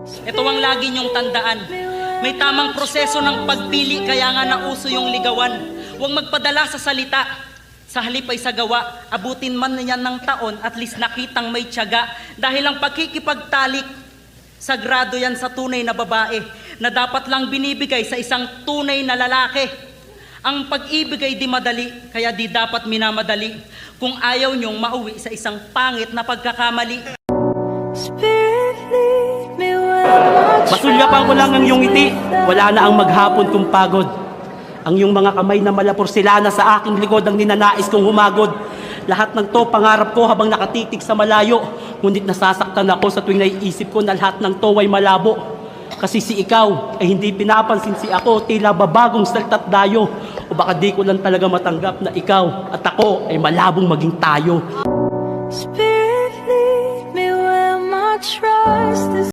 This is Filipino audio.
Ito ang lagi niyong tandaan. May tamang proseso ng pagpili, kaya nga nauso yung ligawan. Huwag magpadala sa salita, sa halip ay sa gawa. Abutin man niyan ng taon, at least nakitang may tiyaga. Dahil ang pagkikipagtalik, sagrado yan sa tunay na babae, na dapat lang binibigay sa isang tunay na lalaki. Ang pag-ibig ay di madali, kaya di dapat minamadali kung ayaw niyong mauwi sa isang pangit na pagkakamali. Masulyapan ko lang ang iyong ngiti, wala na ang maghapon kong pagod. Ang iyong mga kamay na malapursilana sa aking likod ang ninanais kong humagod. Lahat ng to pangarap ko habang nakatitig sa malayo, ngunit nasasaktan ako sa tuwing naiisip ko na lahat ng to ay malabo. Kasi si ikaw ay hindi pinapansin, si ako tila babagong salta't dayo. O baka di ko lang talaga matanggap na ikaw at ako ay malabong maging tayo.